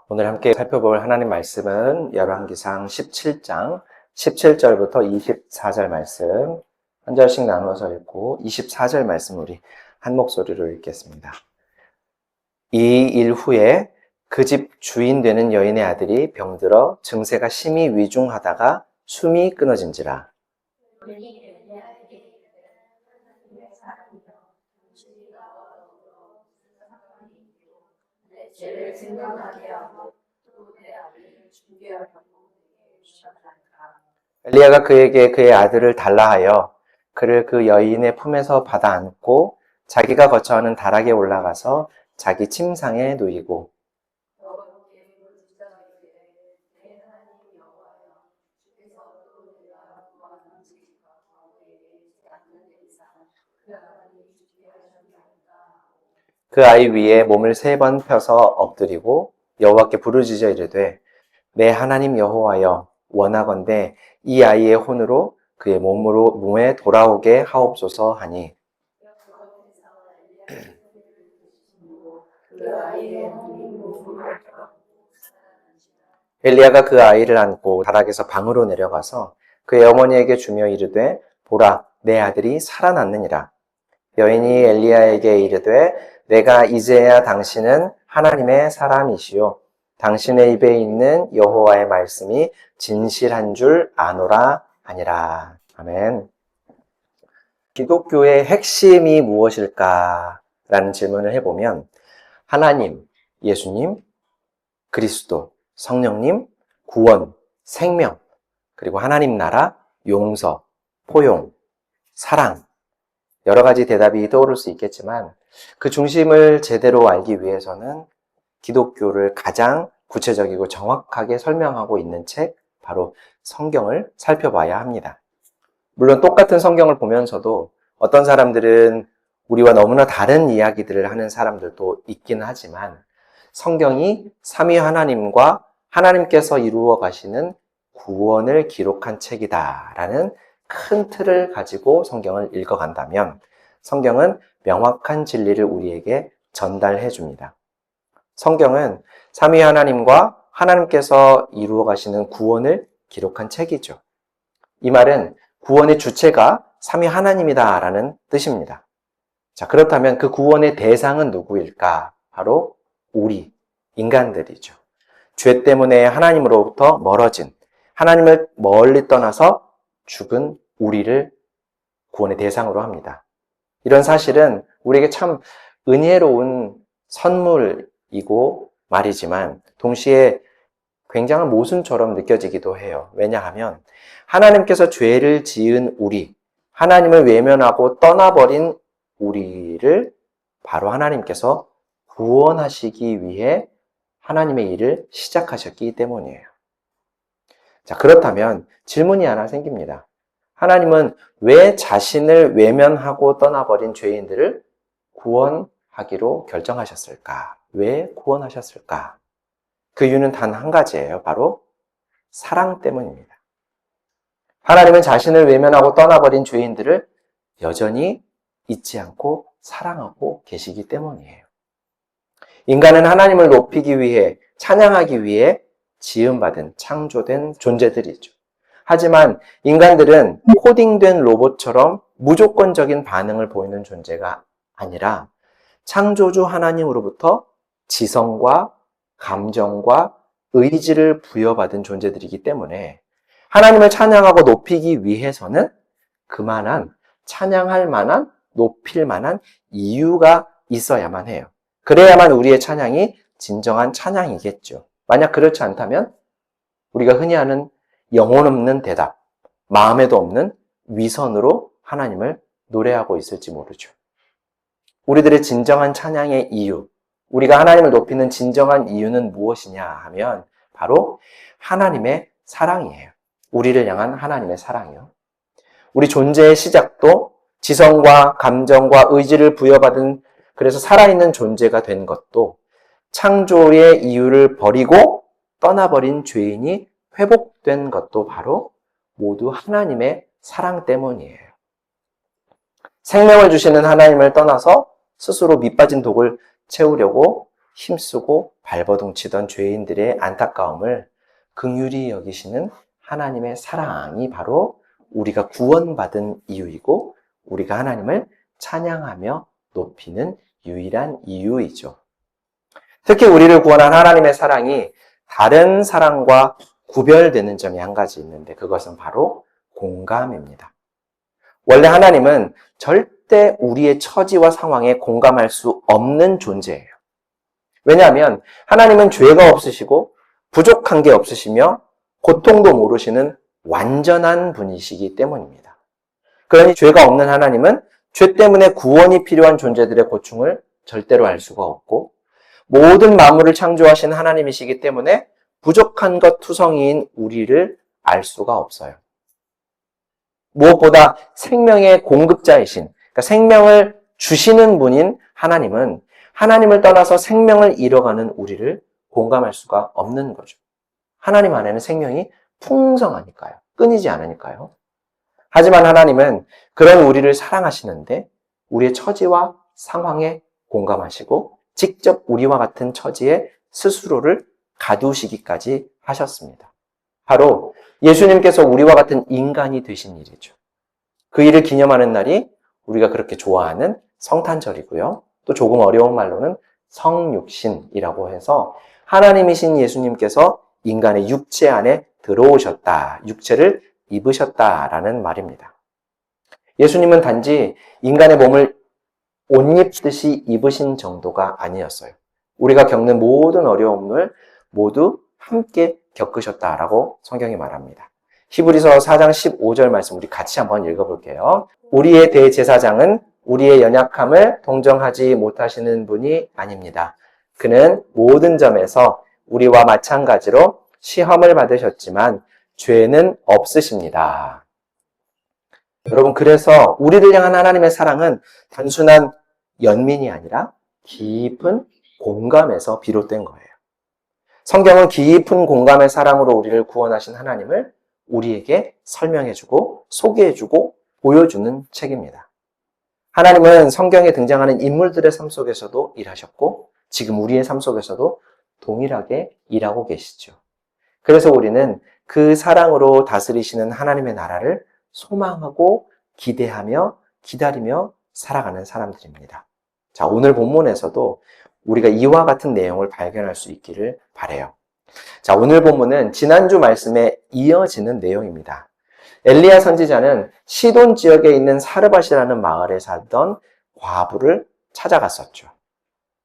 오늘 함께 살펴볼 하나님 말씀은 열왕기상 17장 17절부터 24절 말씀 한 절씩 나누어서 읽고 24절 말씀 우리 한 목소리로 읽겠습니다. 이 일 후에 그 집 주인 되는 여인의 아들이 병들어 증세가 심히 위중하다가 숨이 끊어진지라. 죄를 생각하게 하고 또 내 아들을 준비할 방법에게 주셨나이까. 엘리야가 그에게 그의 아들을 달라 하여 그를 그 여인의 품에서 받아 안고 자기가 거처하는 다락에 올라가서 자기 침상에 누이고 여호와께 부르짖으되 내 하나님 여호와여 주께서 또 내가 구하는 지식과 방법에게 있지 않는 이상 그 아들이 죽게 하셨나이까. 그 아이 위에 몸을 3번 펴서 엎드리고 여호와께 부르짖어 이르되 내 하나님 여호와여 원하건대 이 아이의 혼으로 그의 몸에 돌아오게 하옵소서 하니 그 아이의 몸이 몸으로 엘리야가 그 아이를 안고 다락에서 방으로 내려가서 그의 어머니에게 주며 이르되 보라 내 아들이 살아났느니라. 여인이 엘리야에게 이르되 내가 이제야 당신은 하나님의 사람이시요 당신의 입에 있는 여호와의 말씀이 진실한 줄 아노라 하니라. 아멘. 기독교의 핵심이 무엇일까라는 질문을 해보면 하나님, 예수님, 그리스도, 성령님, 구원, 생명, 그리고 하나님 나라, 용서, 포용, 사랑 여러 가지 대답이 떠오를 수 있겠지만 그 중심을 제대로 알기 위해서는 기독교를 가장 구체적이고 정확하게 설명하고 있는 책, 바로 성경을 살펴봐야 합니다. 물론 똑같은 성경을 보면서도 어떤 사람들은 우리와 너무나 다른 이야기들을 하는 사람들도 있긴 하지만 성경이 삼위 하나님과 하나님께서 이루어 가시는 구원을 기록한 책이다라는 큰 틀을 가지고 성경을 읽어간다면 성경은 명확한 진리를 우리에게 전달해 줍니다. 성경은 삼위 하나님과 하나님께서 이루어 가시는 구원을 기록한 책이죠. 이 말은 구원의 주체가 삼위 하나님이다라는 뜻입니다. 자, 그렇다면 그 구원의 대상은 누구일까? 바로 우리, 인간들이죠. 죄 때문에 하나님으로부터 멀어진, 하나님을 멀리 떠나서 죽은 우리를 구원의 대상으로 합니다. 이런 사실은 우리에게 참 은혜로운 선물이고 말이지만 동시에 굉장한 모순처럼 느껴지기도 해요. 왜냐하면 하나님께서 죄를 지은 우리, 하나님을 외면하고 떠나버린 우리를 바로 하나님께서 구원하시기 위해 하나님의 일을 시작하셨기 때문이에요. 자, 그렇다면 질문이 하나 생깁니다. 하나님은 왜 자신을 외면하고 떠나버린 죄인들을 구원하기로 결정하셨을까? 왜 구원하셨을까? 그 이유는 단 한 가지예요. 바로 사랑 때문입니다. 하나님은 자신을 외면하고 떠나버린 죄인들을 여전히 잊지 않고 사랑하고 계시기 때문이에요. 인간은 하나님을 높이기 위해, 찬양하기 위해 지음받은, 창조된 존재들이죠. 하지만 인간들은 코딩된 로봇처럼 무조건적인 반응을 보이는 존재가 아니라 창조주 하나님으로부터 지성과 감정과 의지를 부여받은 존재들이기 때문에 하나님을 찬양하고 높이기 위해서는 그만한 찬양할 만한, 높일 만한 이유가 있어야만 해요. 그래야만 우리의 찬양이 진정한 찬양이겠죠. 만약 그렇지 않다면 우리가 흔히 하는 영혼 없는 대답, 마음에도 없는 위선으로 하나님을 노래하고 있을지 모르죠. 우리들의 진정한 찬양의 이유, 우리가 하나님을 높이는 진정한 이유는 무엇이냐 하면 바로 하나님의 사랑이에요. 우리를 향한 하나님의 사랑이요. 우리 존재의 시작도 지성과 감정과 의지를 부여받은 그래서 살아있는 존재가 된 것도 창조의 이유를 버리고 떠나버린 죄인이 회복된 것도 바로 모두 하나님의 사랑 때문이에요. 생명을 주시는 하나님을 떠나서 스스로 밑빠진 독을 채우려고 힘쓰고 발버둥 치던 죄인들의 안타까움을 긍휼히 여기시는 하나님의 사랑이 바로 우리가 구원받은 이유이고 우리가 하나님을 찬양하며 높이는 유일한 이유이죠. 특히 우리를 구원한 하나님의 사랑이 다른 사랑과 구별되는 점이 한 가지 있는데 그것은 바로 공감입니다. 원래 하나님은 절대 우리의 처지와 상황에 공감할 수 없는 존재예요. 왜냐하면 하나님은 죄가 없으시고 부족한 게 없으시며 고통도 모르시는 완전한 분이시기 때문입니다. 그러니 죄가 없는 하나님은 죄 때문에 구원이 필요한 존재들의 고충을 절대로 알 수가 없고 모든 만물을 창조하신 하나님이시기 때문에 부족한 것 투성이인 우리를 알 수가 없어요. 무엇보다 생명의 공급자이신, 그러니까 생명을 주시는 분인 하나님은 하나님을 떠나서 생명을 잃어가는 우리를 공감할 수가 없는 거죠. 하나님 안에는 생명이 풍성하니까요. 끊이지 않으니까요. 하지만 하나님은 그런 우리를 사랑하시는데 우리의 처지와 상황에 공감하시고 직접 우리와 같은 처지에 스스로를 가두시기까지 하셨습니다. 바로 예수님께서 우리와 같은 인간이 되신 일이죠. 그 일을 기념하는 날이 우리가 그렇게 좋아하는 성탄절이고요. 또 조금 어려운 말로는 성육신이라고 해서 하나님이신 예수님께서 인간의 육체 안에 들어오셨다, 육체를 입으셨다라는 말입니다. 예수님은 단지 인간의 몸을 옷 입듯이 입으신 정도가 아니었어요. 우리가 겪는 모든 어려움을 모두 함께 겪으셨다라고 성경이 말합니다. 히브리서 4장 15절 말씀 우리 같이 한번 읽어볼게요. 우리의 대제사장은 우리의 연약함을 동정하지 못하시는 분이 아닙니다. 그는 모든 점에서 우리와 마찬가지로 시험을 받으셨지만 죄는 없으십니다. 여러분, 그래서 우리를 향한 하나님의 사랑은 단순한 연민이 아니라 깊은 공감에서 비롯된 거예요. 성경은 깊은 공감의 사랑으로 우리를 구원하신 하나님을 우리에게 설명해주고 소개해주고 보여주는 책입니다. 하나님은 성경에 등장하는 인물들의 삶 속에서도 일하셨고 지금 우리의 삶 속에서도 동일하게 일하고 계시죠. 그래서 우리는 그 사랑으로 다스리시는 하나님의 나라를 소망하고 기대하며 기다리며 살아가는 사람들입니다. 자, 오늘 본문에서도 우리가 이와 같은 내용을 발견할 수 있기를 바라요. 자, 오늘 본문은 지난주 말씀에 이어지는 내용입니다. 엘리야 선지자는 시돈 지역에 있는 사르밧이라는 마을에 살던 과부를 찾아갔었죠.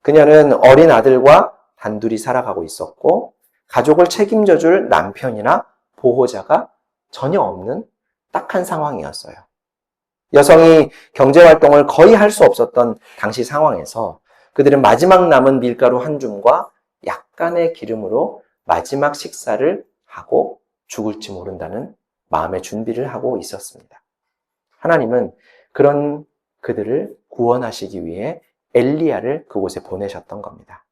그녀는 어린 아들과 단둘이 살아가고 있었고 가족을 책임져줄 남편이나 보호자가 전혀 없는 딱한 상황이었어요. 여성이 경제활동을 거의 할 수 없었던 당시 상황에서 그들은 마지막 남은 밀가루 한 줌과 약간의 기름으로 마지막 식사를 하고 죽을지 모른다는 마음의 준비를 하고 있었습니다. 하나님은 그런 그들을 구원하시기 위해 엘리야를 그곳에 보내셨던 겁니다.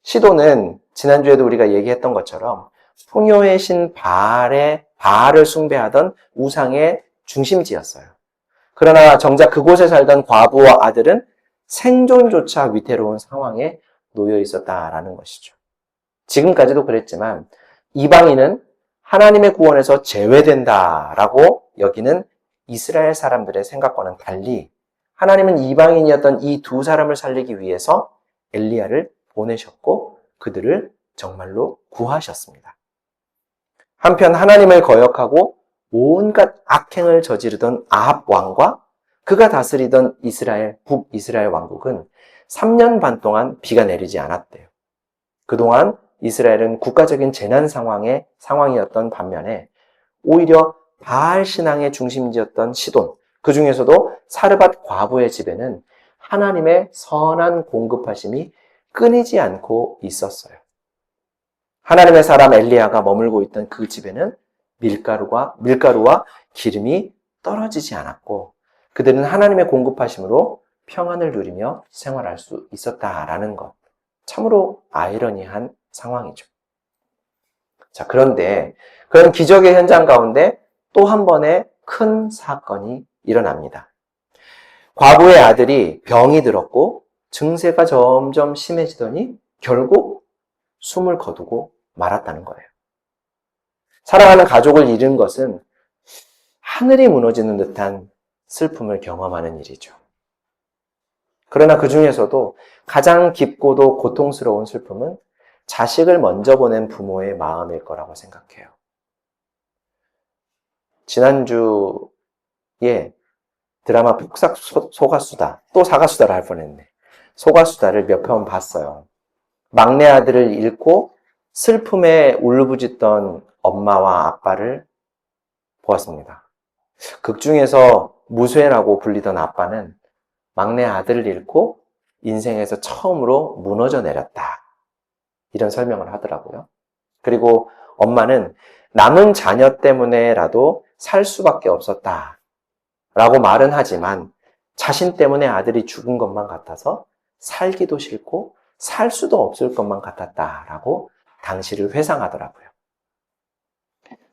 시돈은 지난주에도 우리가 얘기했던 것처럼 풍요의 신 바알을 숭배하던 우상의 중심지였어요. 그러나 정작 그곳에 살던 과부와 아들은 생존조차 위태로운 상황에 놓여 있었다라는 것이죠. 지금까지도 그랬지만 이방인은 하나님의 구원에서 제외된다라고 여기는 이스라엘 사람들의 생각과는 달리 하나님은 이방인이었던 이 두 사람을 살리기 위해서 엘리야를 보내셨고 그들을 정말로 구하셨습니다. 한편 하나님을 거역하고 온갖 악행을 저지르던 아합 왕과 그가 다스리던 북이스라엘 왕국은 3년 반 동안 비가 내리지 않았대요. 그동안 이스라엘은 국가적인 재난 상황이었던 반면에 오히려 바알 신앙의 중심지였던 시돈, 그 중에서도 사르밧 과부의 집에는 하나님의 선한 공급하심이 끊이지 않고 있었어요. 하나님의 사람 엘리야가 머물고 있던 그 집에는 밀가루와 기름이 떨어지지 않았고 그들은 하나님의 공급하심으로 평안을 누리며 생활할 수 있었다라는 것. 참으로 아이러니한 상황이죠. 자, 그런데 그런 기적의 현장 가운데 또 한 번의 큰 사건이 일어납니다. 과부의 아들이 병이 들었고 증세가 점점 심해지더니 결국 숨을 거두고 말았다는 거예요. 사랑하는 가족을 잃은 것은 하늘이 무너지는 듯한 슬픔을 경험하는 일이죠. 그러나 그 중에서도 가장 깊고도 고통스러운 슬픔은 자식을 먼저 보낸 부모의 마음일 거라고 생각해요. 지난주에 드라마 폭삭 소가수다, 또 사가수다를 할 뻔했네. 소가수다를 몇 편 봤어요. 막내 아들을 잃고 슬픔에 울부짖던 엄마와 아빠를 보았습니다. 극 중에서 무쇠라고 불리던 아빠는 막내 아들을 잃고 인생에서 처음으로 무너져 내렸다. 이런 설명을 하더라고요. 그리고 엄마는 남은 자녀 때문에라도 살 수밖에 없었다. 라고 말은 하지만 자신 때문에 아들이 죽은 것만 같아서 살기도 싫고 살 수도 없을 것만 같았다라고 당시를 회상하더라고요.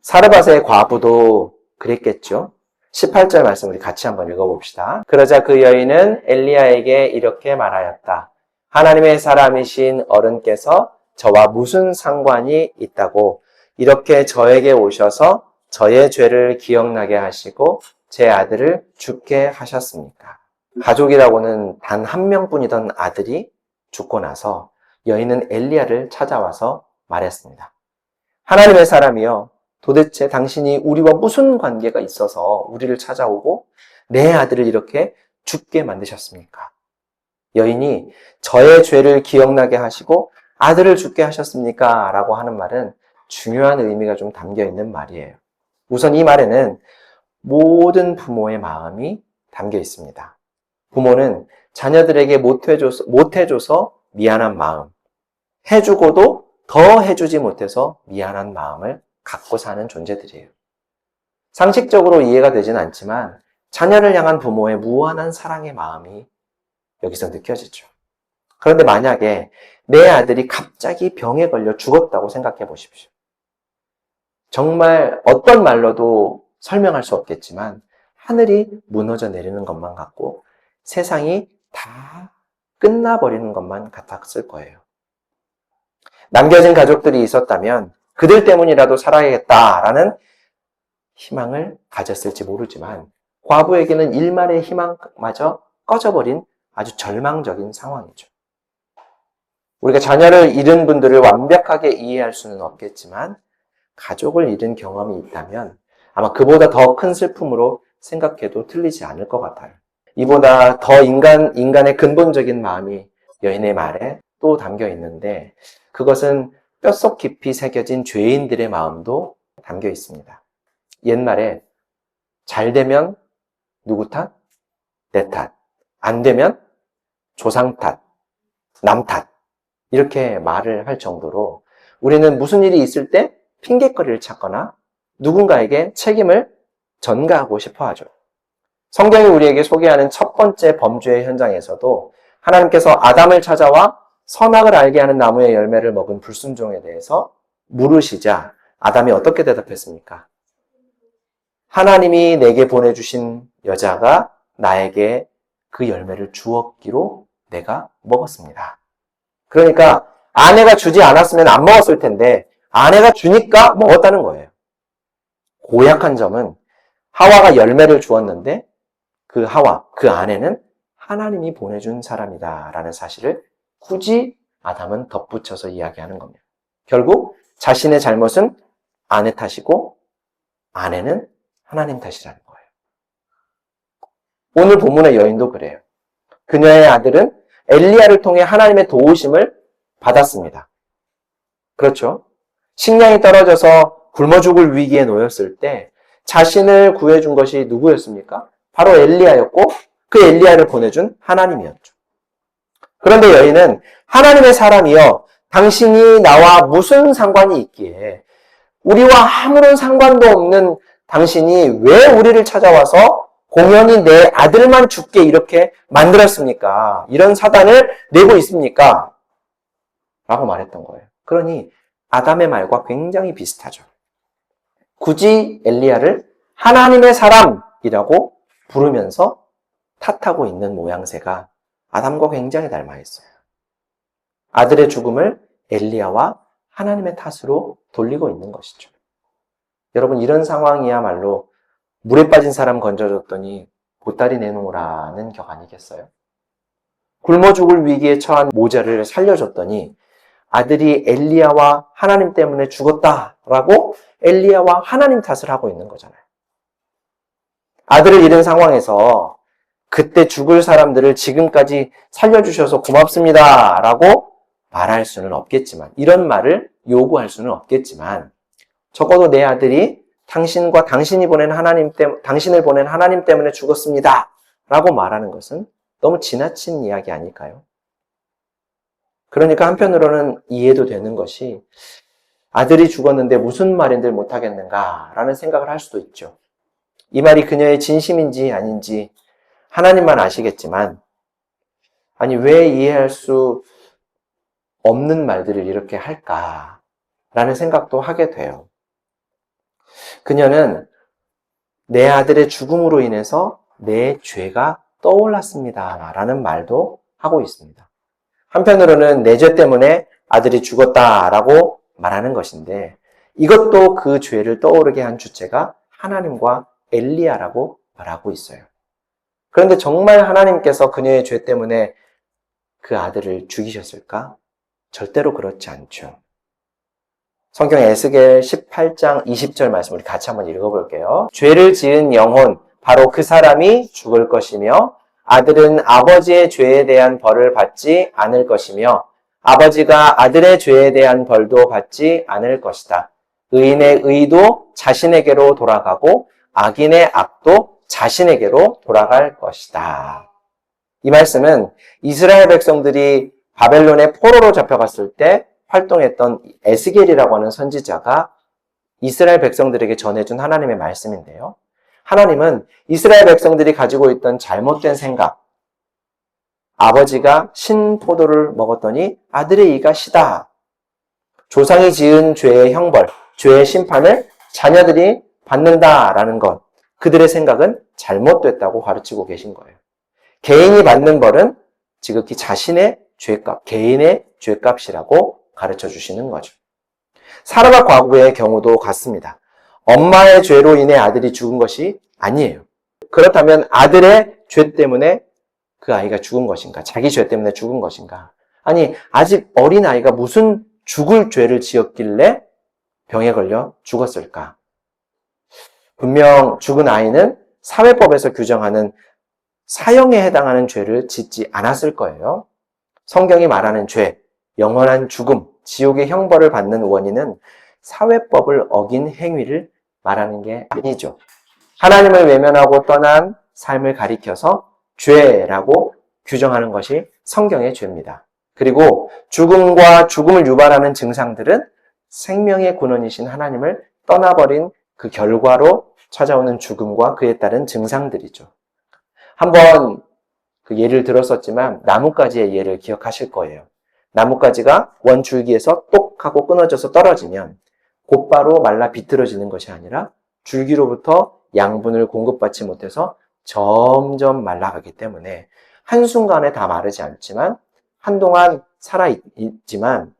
사르밧의 과부도 그랬겠죠. 18절 말씀 우리 같이 한번 읽어봅시다. 그러자 그 여인은 엘리야에게 이렇게 말하였다. 하나님의 사람이신 어른께서 저와 무슨 상관이 있다고 이렇게 저에게 오셔서 저의 죄를 기억나게 하시고 제 아들을 죽게 하셨습니까? 가족이라고는 단 한 명뿐이던 아들이 죽고 나서 여인은 엘리야를 찾아와서 말했습니다. 하나님의 사람이여, 도대체 당신이 우리와 무슨 관계가 있어서 우리를 찾아오고 내 아들을 이렇게 죽게 만드셨습니까? 여인이 저의 죄를 기억나게 하시고 아들을 죽게 하셨습니까? 라고 하는 말은 중요한 의미가 좀 담겨 있는 말이에요. 우선 이 말에는 모든 부모의 마음이 담겨 있습니다. 부모는 자녀들에게 못해줘서 미안한 마음, 해주고도 더 해주지 못해서 미안한 마음을 갖고 사는 존재들이에요. 상식적으로 이해가 되진 않지만 자녀를 향한 부모의 무한한 사랑의 마음이 여기서 느껴지죠. 그런데 만약에 내 아들이 갑자기 병에 걸려 죽었다고 생각해 보십시오. 정말 어떤 말로도 설명할 수 없겠지만 하늘이 무너져 내리는 것만 같고 세상이 다 끝나버리는 것만 같았을 거예요. 남겨진 가족들이 있었다면 그들 때문이라도 살아야겠다라는 희망을 가졌을지 모르지만 과부에게는 일말의 희망마저 꺼져버린 아주 절망적인 상황이죠. 우리가 자녀를 잃은 분들을 완벽하게 이해할 수는 없겠지만 가족을 잃은 경험이 있다면 아마 그보다 더 큰 슬픔으로 생각해도 틀리지 않을 것 같아요. 이보다 더 인간의 근본적인 마음이 여인의 말에 또 담겨 있는데 그것은 뼛속 깊이 새겨진 죄인들의 마음도 담겨 있습니다. 옛말에 잘 되면 누구 탓? 내 탓. 안 되면 조상 탓, 남 탓. 이렇게 말을 할 정도로 우리는 무슨 일이 있을 때 핑곗거리를 찾거나 누군가에게 책임을 전가하고 싶어 하죠. 성경이 우리에게 소개하는 첫 번째 범죄의 현장에서도 하나님께서 아담을 찾아와 선악을 알게 하는 나무의 열매를 먹은 불순종에 대해서 물으시자 아담이 어떻게 대답했습니까? 하나님이 내게 보내주신 여자가 나에게 그 열매를 주었기로 내가 먹었습니다. 그러니까 아내가 주지 않았으면 안 먹었을 텐데 아내가 주니까 먹었다는 거예요. 고약한 점은 하와가 열매를 주었는데 그 하와, 그 아내는 하나님이 보내준 사람이다 라는 사실을 굳이 아담은 덧붙여서 이야기하는 겁니다. 결국 자신의 잘못은 아내 탓이고 아내는 하나님 탓이라는 거예요. 오늘 본문의 여인도 그래요. 그녀의 아들은 엘리야를 통해 하나님의 도우심을 받았습니다. 그렇죠? 식량이 떨어져서 굶어 죽을 위기에 놓였을 때 자신을 구해준 것이 누구였습니까? 바로 엘리야였고 그 엘리야를 보내준 하나님이었죠. 그런데 여인은 하나님의 사람이여 당신이 나와 무슨 상관이 있기에 우리와 아무런 상관도 없는 당신이 왜 우리를 찾아와서 공연히 내 아들만 죽게 이렇게 만들었습니까? 이런 사단을 내고 있습니까? 라고 말했던 거예요. 그러니 아담의 말과 굉장히 비슷하죠. 굳이 엘리야를 하나님의 사람이라고 부르면서 탓하고 있는 모양새가 아담과 굉장히 닮아 있어요. 아들의 죽음을 엘리야와 하나님의 탓으로 돌리고 있는 것이죠. 여러분, 이런 상황이야말로 물에 빠진 사람 건져줬더니 보따리 내놓으라는 격 아니겠어요? 굶어 죽을 위기에 처한 모자를 살려줬더니 아들이 엘리야와 하나님 때문에 죽었다라고 엘리야와 하나님 탓을 하고 있는 거잖아요. 아들을 잃은 상황에서 그때 죽을 사람들을 지금까지 살려주셔서 고맙습니다라고 말할 수는 없겠지만, 이런 말을 요구할 수는 없겠지만, 적어도 내 아들이 당신과 당신을 보낸 하나님 때문에 죽었습니다 라고 말하는 것은 너무 지나친 이야기 아닐까요? 그러니까 한편으로는 이해도 되는 것이, 아들이 죽었는데 무슨 말인들 못하겠는가라는 생각을 할 수도 있죠. 이 말이 그녀의 진심인지 아닌지 하나님만 아시겠지만, 아니, 왜 이해할 수 없는 말들을 이렇게 할까라는 생각도 하게 돼요. 그녀는 내 아들의 죽음으로 인해서 내 죄가 떠올랐습니다 라는 말도 하고 있습니다. 한편으로는 내 죄 때문에 아들이 죽었다라고 말하는 것인데, 이것도 그 죄를 떠오르게 한 주체가 하나님과 엘리야라고 말하고 있어요. 그런데 정말 하나님께서 그녀의 죄 때문에 그 아들을 죽이셨을까? 절대로 그렇지 않죠. 성경 에스겔 18장 20절 말씀 우리 같이 한번 읽어볼게요. 죄를 지은 영혼, 바로 그 사람이 죽을 것이며 아들은 아버지의 죄에 대한 벌을 받지 않을 것이며 아버지가 아들의 죄에 대한 벌도 받지 않을 것이다. 의인의 의도 자신에게로 돌아가고 악인의 악도 자신에게로 돌아갈 것이다. 이 말씀은 이스라엘 백성들이 바벨론의 포로로 잡혀갔을 때 활동했던 에스겔이라고 하는 선지자가 이스라엘 백성들에게 전해준 하나님의 말씀인데요. 하나님은 이스라엘 백성들이 가지고 있던 잘못된 생각, 아버지가 신포도를 먹었더니 아들의 이가 시다, 조상이 지은 죄의 형벌, 죄의 심판을 자녀들이 받는다라는 것, 그들의 생각은 잘못됐다고 가르치고 계신 거예요. 개인이 받는 벌은 지극히 자신의 죄값, 개인의 죄값이라고 가르쳐 주시는 거죠. 사라가 과거의 경우도 같습니다. 엄마의 죄로 인해 아들이 죽은 것이 아니에요. 그렇다면 아들의 죄 때문에 그 아이가 죽은 것인가? 자기 죄 때문에 죽은 것인가? 아니, 아직 어린 아이가 무슨 죽을 죄를 지었길래 병에 걸려 죽었을까? 분명 죽은 아이는 사회법에서 규정하는 사형에 해당하는 죄를 짓지 않았을 거예요. 성경이 말하는 죄, 영원한 죽음, 지옥의 형벌을 받는 원인은 사회법을 어긴 행위를 말하는 게 아니죠. 하나님을 외면하고 떠난 삶을 가리켜서 죄라고 규정하는 것이 성경의 죄입니다. 그리고 죽음과 죽음을 유발하는 증상들은 생명의 근원이신 하나님을 떠나버린 그 결과로 찾아오는 죽음과 그에 따른 증상들이죠. 한번 그 예를 들었었지만 나뭇가지의 예를 기억하실 거예요. 나뭇가지가 원줄기에서 똑 하고 끊어져서 떨어지면 곧바로 말라 비틀어지는 것이 아니라 줄기로부터 양분을 공급받지 못해서 점점 말라가기 때문에 한순간에 다 마르지 않지만 한동안 살아있지만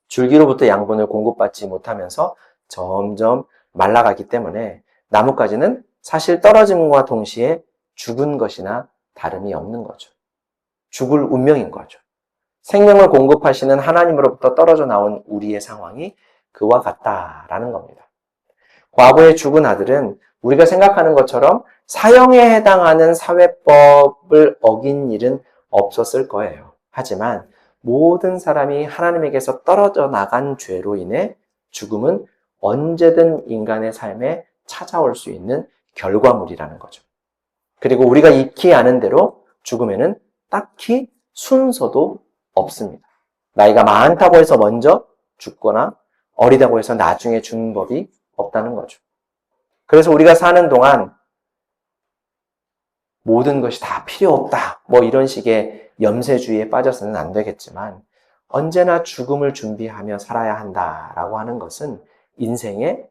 줄기로부터 양분을 공급받지 못하면서 점점 말라가기 때문에 나뭇가지는 사실 떨어짐과 동시에 죽은 것이나 다름이 없는 거죠. 죽을 운명인 거죠. 생명을 공급하시는 하나님으로부터 떨어져 나온 우리의 상황이 그와 같다라는 겁니다. 과거에 죽은 아들은 우리가 생각하는 것처럼 사형에 해당하는 사회법을 어긴 일은 없었을 거예요. 하지만 모든 사람이 하나님에게서 떨어져 나간 죄로 인해 죽음은 언제든 인간의 삶에 찾아올 수 있는 결과물이라는 거죠. 그리고 우리가 익히 아는 대로 죽음에는 딱히 순서도 없습니다. 나이가 많다고 해서 먼저 죽거나 어리다고 해서 나중에 죽는 법이 없다는 거죠. 그래서 우리가 사는 동안 모든 것이 다 필요 없다, 뭐 이런 식의 염세주의에 빠져서는 안 되겠지만 언제나 죽음을 준비하며 살아야 한다라고 하는 것은 인생의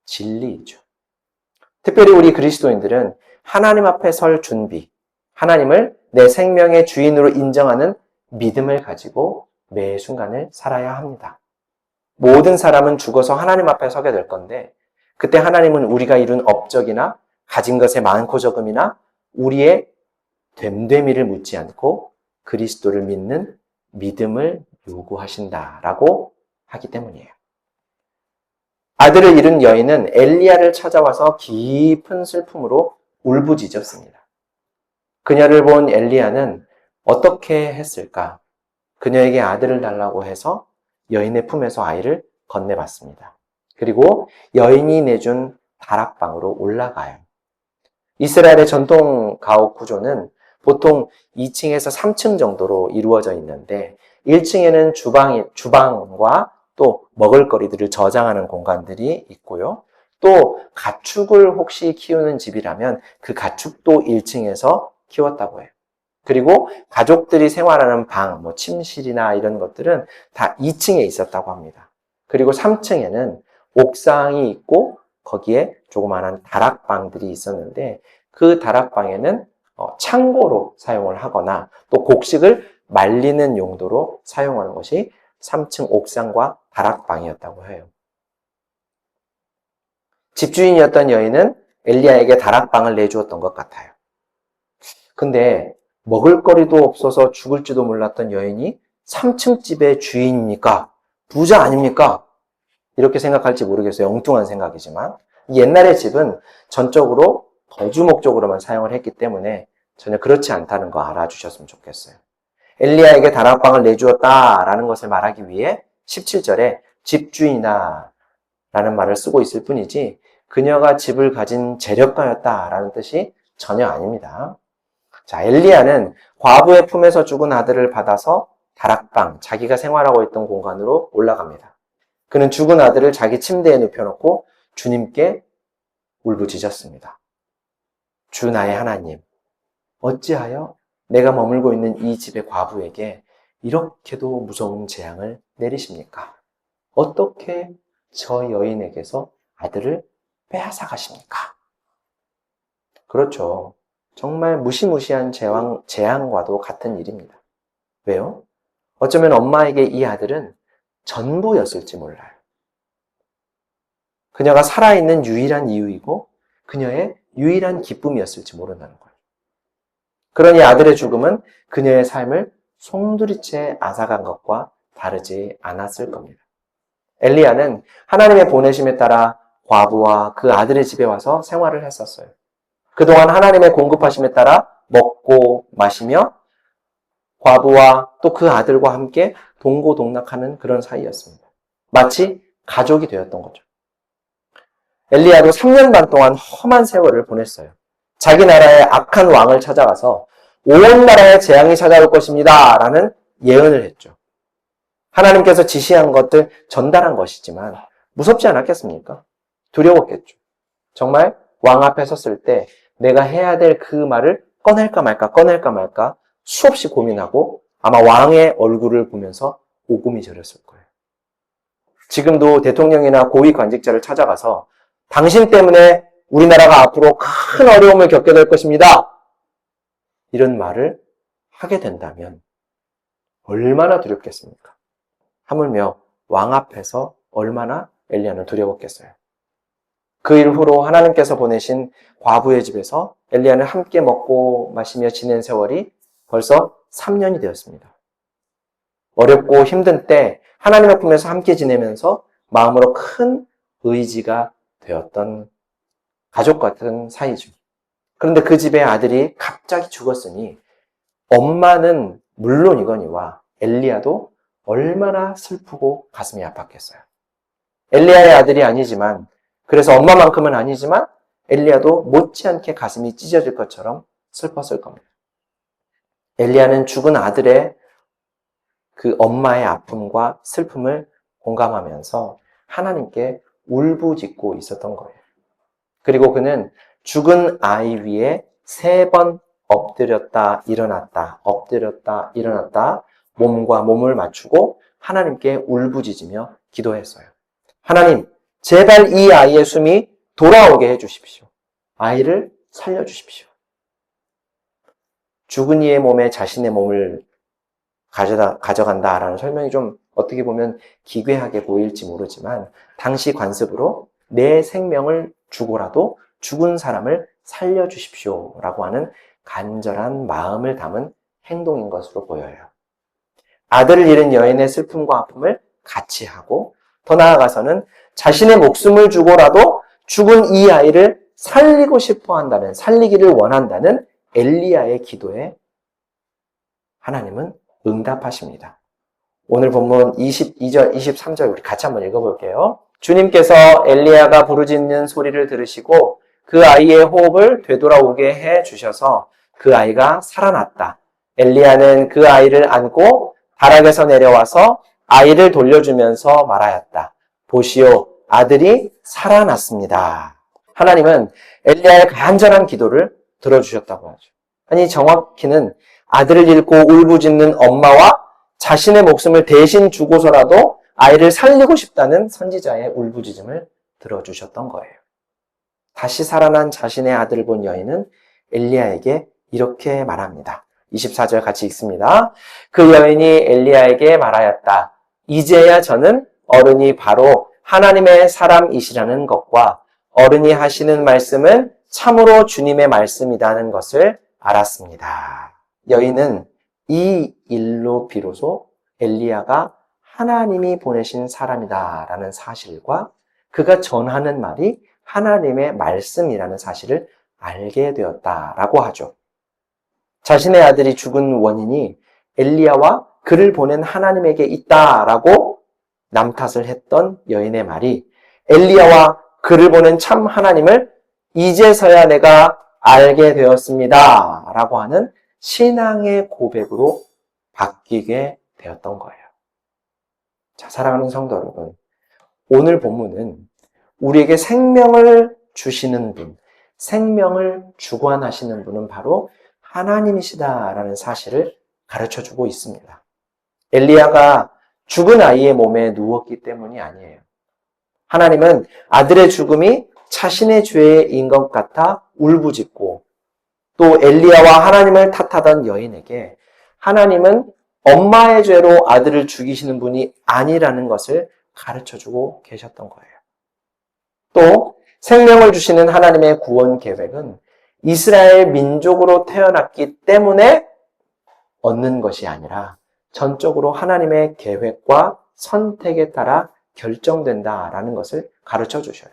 진리이죠. 특별히 우리 그리스도인들은 하나님 앞에 설 준비, 하나님을 내 생명의 주인으로 인정하는 믿음을 가지고 매 순간을 살아야 합니다. 모든 사람은 죽어서 하나님 앞에 서게 될 건데 그때 하나님은 우리가 이룬 업적이나 가진 것의 많고 적음이나 우리의 됨됨이를 묻지 않고 그리스도를 믿는 믿음을 요구하신다라고 하기 때문이에요. 아들을 잃은 여인은 엘리야를 찾아와서 깊은 슬픔으로 울부짖었습니다. 그녀를 본 엘리야는 어떻게 했을까? 그녀에게 아들을 달라고 해서 여인의 품에서 아이를 건네봤습니다. 그리고 여인이 내준 다락방으로 올라가요. 이스라엘의 전통 가옥 구조는 보통 2층에서 3층 정도로 이루어져 있는데 1층에는 주방과 또 먹을거리들을 저장하는 공간들이 있고요. 또 가축을 혹시 키우는 집이라면 그 가축도 1층에서 키웠다고 해요. 그리고 가족들이 생활하는 방, 침실이나 이런 것들은 다 2층에 있었다고 합니다. 그리고 3층에는 옥상이 있고 거기에 조그마한 다락방들이 있었는데 그 다락방에는 창고로 사용을 하거나 또 곡식을 말리는 용도로 사용하는 것이 3층 옥상과 다락방이었다고 해요. 집주인이었던 여인은 엘리야에게 다락방을 내주었던 것 같아요. 근데 먹을거리도 없어서 죽을지도 몰랐던 여인이 3층 집의 주인입니까? 부자 아닙니까? 이렇게 생각할지 모르겠어요. 엉뚱한 생각이지만 옛날의 집은 전적으로 거주 목적으로만 사용을 했기 때문에 전혀 그렇지 않다는 거 알아주셨으면 좋겠어요. 엘리야에게 다락방을 내주었다라는 것을 말하기 위해 17절에 집주인아 라는 말을 쓰고 있을 뿐이지 그녀가 집을 가진 재력가였다라는 뜻이 전혀 아닙니다. 자, 엘리야는 과부의 품에서 죽은 아들을 받아서 다락방, 자기가 생활하고 있던 공간으로 올라갑니다. 그는 죽은 아들을 자기 침대에 눕혀놓고 주님께 울부짖었습니다. 주 나의 하나님, 어찌하여 내가 머물고 있는 이 집의 과부에게 이렇게도 무서운 재앙을 내리십니까? 어떻게 저 여인에게서 아들을 빼앗아 가십니까? 그렇죠. 정말 무시무시한 재앙과도 같은 일입니다. 왜요? 어쩌면 엄마에게 이 아들은 전부였을지 몰라요. 그녀가 살아있는 유일한 이유이고 그녀의 유일한 기쁨이었을지 모른다는 거예요. 그러니 아들의 죽음은 그녀의 삶을 송두리째 앗아간 것과 다르지 않았을 겁니다. 엘리야는 하나님의 보내심에 따라 과부와 그 아들의 집에 와서 생활을 했었어요. 그동안 하나님의 공급하심에 따라 먹고 마시며 과부와 또 그 아들과 함께 동고동락하는 그런 사이였습니다. 마치 가족이 되었던 거죠. 엘리야도 3년 반 동안 험한 세월을 보냈어요. 자기 나라의 악한 왕을 찾아가서 온 나라에 재앙이 찾아올 것입니다 라는 예언을 했죠. 하나님께서 지시한 것들 전달한 것이지만 무섭지 않았겠습니까? 두려웠겠죠. 정말 왕 앞에 섰을 때 내가 해야 될 그 말을 꺼낼까 말까 수없이 고민하고 아마 왕의 얼굴을 보면서 오금이 저렸을 거예요. 지금도 대통령이나 고위 관직자를 찾아가서 당신 때문에 우리나라가 앞으로 큰 어려움을 겪게 될 것입니다. 이런 말을 하게 된다면 얼마나 두렵겠습니까? 하물며 왕 앞에서 얼마나 엘리야는 두려웠겠어요. 그 이후로 하나님께서 보내신 과부의 집에서 엘리야는 함께 먹고 마시며 지낸 세월이 벌써 3년이 되었습니다. 어렵고 힘든 때 하나님의 품에서 함께 지내면서 마음으로 큰 의지가 되었던 가족 같은 사이죠. 그런데 그 집의 아들이 갑자기 죽었으니 엄마는 물론이거니와 엘리야도 얼마나 슬프고 가슴이 아팠겠어요. 엘리야의 아들이 아니지만 그래서 엄마만큼은 아니지만 엘리야도 못지않게 가슴이 찢어질 것처럼 슬펐을 겁니다. 엘리야는 죽은 아들의 그 엄마의 아픔과 슬픔을 공감하면서 하나님께 울부짖고 있었던 거예요. 그리고 그는 죽은 아이 위에 3번 엎드렸다 일어났다 엎드렸다 일어났다 몸과 몸을 맞추고 하나님께 울부짖으며 기도했어요. 하나님, 제발 이 아이의 숨이 돌아오게 해주십시오. 아이를 살려주십시오. 죽은 이의 몸에 자신의 몸을 가져간다라는 설명이 좀 어떻게 보면 기괴하게 보일지 모르지만 당시 관습으로 내 생명을 주고라도 죽은 사람을 살려주십시오라고 하는 간절한 마음을 담은 행동인 것으로 보여요. 아들을 잃은 여인의 슬픔과 아픔을 같이 하고 더 나아가서는 자신의 목숨을 주고라도 죽은 이 아이를 살리고 싶어 한다는, 살리기를 원한다는 엘리야의 기도에 하나님은 응답하십니다. 오늘 본문 22절, 23절 우리 같이 한번 읽어볼게요. 주님께서 엘리야가 부르짖는 소리를 들으시고 그 아이의 호흡을 되돌아오게 해 주셔서 그 아이가 살아났다. 엘리야는 그 아이를 안고 다락에서 내려와서 아이를 돌려주면서 말하였다. 보시오, 아들이 살아났습니다. 하나님은 엘리야의 간절한 기도를 들어주셨다고 하죠. 아니, 정확히는 아들을 잃고 울부짖는 엄마와 자신의 목숨을 대신 주고서라도 아이를 살리고 싶다는 선지자의 울부짖음을 들어주셨던 거예요. 다시 살아난 자신의 아들을 본 여인은 엘리야에게 이렇게 말합니다. 24절 같이 읽습니다. 그 여인이 엘리야에게 말하였다. 이제야 저는 어른이 바로 하나님의 사람이시라는 것과 어른이 하시는 말씀은 참으로 주님의 말씀이라는 것을 알았습니다. 여인은 이 일로 비로소 엘리야가 하나님이 보내신 사람이다라는 사실과 그가 전하는 말이 하나님의 말씀이라는 사실을 알게 되었다라고 하죠. 자신의 아들이 죽은 원인이 엘리야와 그를 보낸 하나님에게 있다라고 남탓을 했던 여인의 말이 엘리야와 그를 보낸 참 하나님을 이제서야 내가 알게 되었습니다 라고 하는 신앙의 고백으로 바뀌게 되었던 거예요. 자, 사랑하는 성도 여러분, 오늘 본문은 우리에게 생명을 주시는 분, 생명을 주관하시는 분은 바로 하나님이시다라는 사실을 가르쳐주고 있습니다. 엘리야가 죽은 아이의 몸에 누웠기 때문이 아니에요. 하나님은 아들의 죽음이 자신의 죄인 것 같아 울부짖고 또 엘리야와 하나님을 탓하던 여인에게 하나님은 엄마의 죄로 아들을 죽이시는 분이 아니라는 것을 가르쳐주고 계셨던 거예요. 또 생명을 주시는 하나님의 구원 계획은 이스라엘 민족으로 태어났기 때문에 얻는 것이 아니라 전적으로 하나님의 계획과 선택에 따라 결정된다라는 것을 가르쳐 주셔요.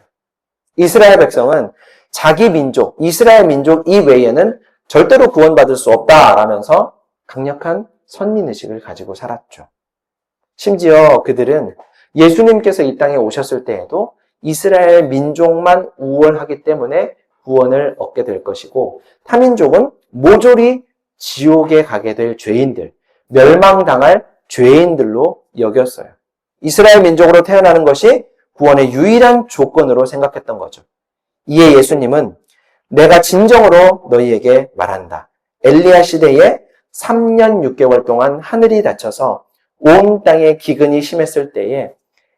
이스라엘 백성은 자기 민족, 이스라엘 민족 이외에는 절대로 구원받을 수 없다라면서 강력한 선민의식을 가지고 살았죠. 심지어 그들은 예수님께서 이 땅에 오셨을 때에도 이스라엘 민족만 우월하기 때문에 구원을 얻게 될 것이고 타민족은 모조리 지옥에 가게 될 죄인들, 멸망당할 죄인들로 여겼어요. 이스라엘 민족으로 태어나는 것이 구원의 유일한 조건으로 생각했던 거죠. 이에 예수님은 내가 진정으로 너희에게 말한다. 엘리야 시대에 3년 6개월 동안 하늘이 닫혀서 온 땅에 기근이 심했을 때에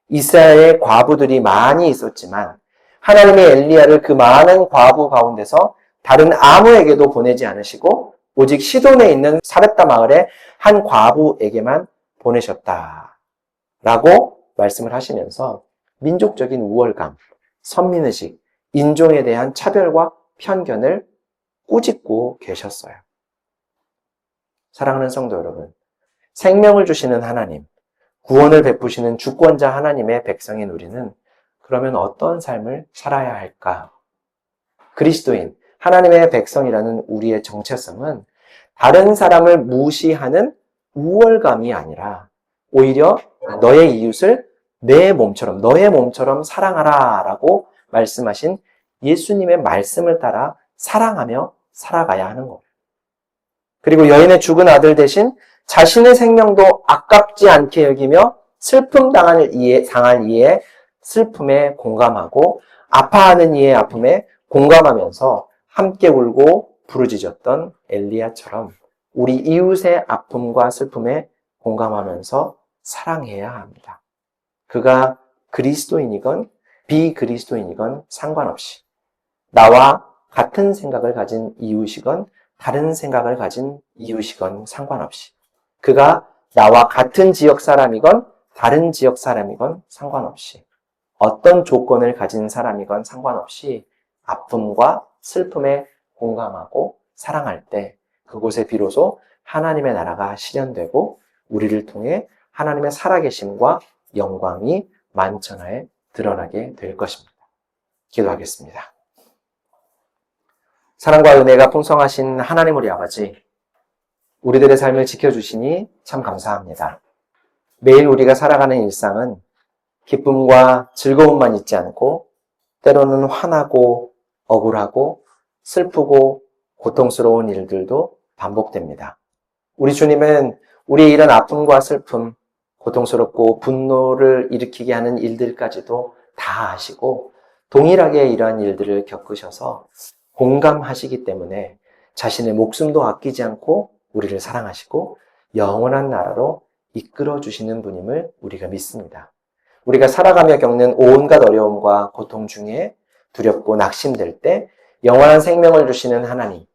이스라엘의 과부들이 많이 있었지만 하나님의 엘리야를 그 많은 과부 가운데서 다른 아무에게도 보내지 않으시고 오직 시돈에 있는 사렙다 마을의 한 과부에게만 보내셨다 라고 말씀을 하시면서 민족적인 우월감, 선민의식, 인종에 대한 차별과 편견을 꾸짖고 계셨어요. 사랑하는 성도 여러분, 생명을 주시는 하나님, 구원을 베푸시는 주권자 하나님의 백성인 우리는 그러면 어떤 삶을 살아야 할까? 그리스도인, 하나님의 백성이라는 우리의 정체성은 다른 사람을 무시하는 우월감이 아니라 오히려 너의 이웃을 내 몸처럼, 너의 몸처럼 사랑하라 라고 말씀하신 예수님의 말씀을 따라 사랑하며 살아가야 하는 거예요. 그리고 여인의 죽은 아들 대신 자신의 생명도 아깝지 않게 여기며 슬픔 당할 이의 슬픔에 공감하고 아파하는 이의 아픔에 공감하면서 함께 울고 부르짖었던 엘리야처럼 우리 이웃의 아픔과 슬픔에 공감하면서 사랑해야 합니다. 그가 그리스도인이건 비그리스도인이건 상관없이 나와 같은 생각을 가진 이웃이건 다른 생각을 가진 이웃이건 상관없이, 그가 나와 같은 지역 사람이건 다른 지역 사람이건 상관없이, 어떤 조건을 가진 사람이건 상관없이 아픔과 슬픔에 공감하고 사랑할 때 그곳에 비로소 하나님의 나라가 실현되고 우리를 통해 하나님의 살아계심과 영광이 만천하에 드러나게 될 것입니다. 기도하겠습니다. 사랑과 은혜가 풍성하신 하나님 우리 아버지, 우리들의 삶을 지켜주시니 참 감사합니다. 매일 우리가 살아가는 일상은 기쁨과 즐거움만 있지 않고 때로는 화나고 억울하고 슬프고 고통스러운 일들도 반복됩니다. 우리 주님은 우리의 이런 아픔과 슬픔, 고통스럽고 분노를 일으키게 하는 일들까지도 다 아시고 동일하게 이러한 일들을 겪으셔서 공감하시기 때문에 자신의 목숨도 아끼지 않고 우리를 사랑하시고 영원한 나라로 이끌어 주시는 분임을 우리가 믿습니다. 우리가 살아가며 겪는 온갖 어려움과 고통 중에 두렵고 낙심될 때 영원한 생명을 주시는 하나님,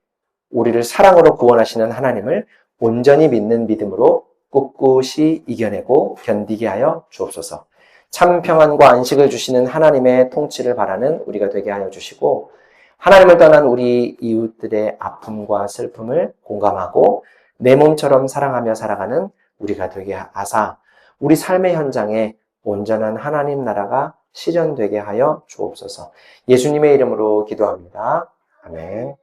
우리를 사랑으로 구원하시는 하나님을 온전히 믿는 믿음으로 꿋꿋이 이겨내고 견디게 하여 주옵소서. 참 평안과 안식을 주시는 하나님의 통치를 바라는 우리가 되게 하여 주시고 하나님을 떠난 우리 이웃들의 아픔과 슬픔을 공감하고 내 몸처럼 사랑하며 살아가는 우리가 되게 하사 우리 삶의 현장에 온전한 하나님 나라가 실현되게 하여 주옵소서. 예수님의 이름으로 기도합니다. 아멘.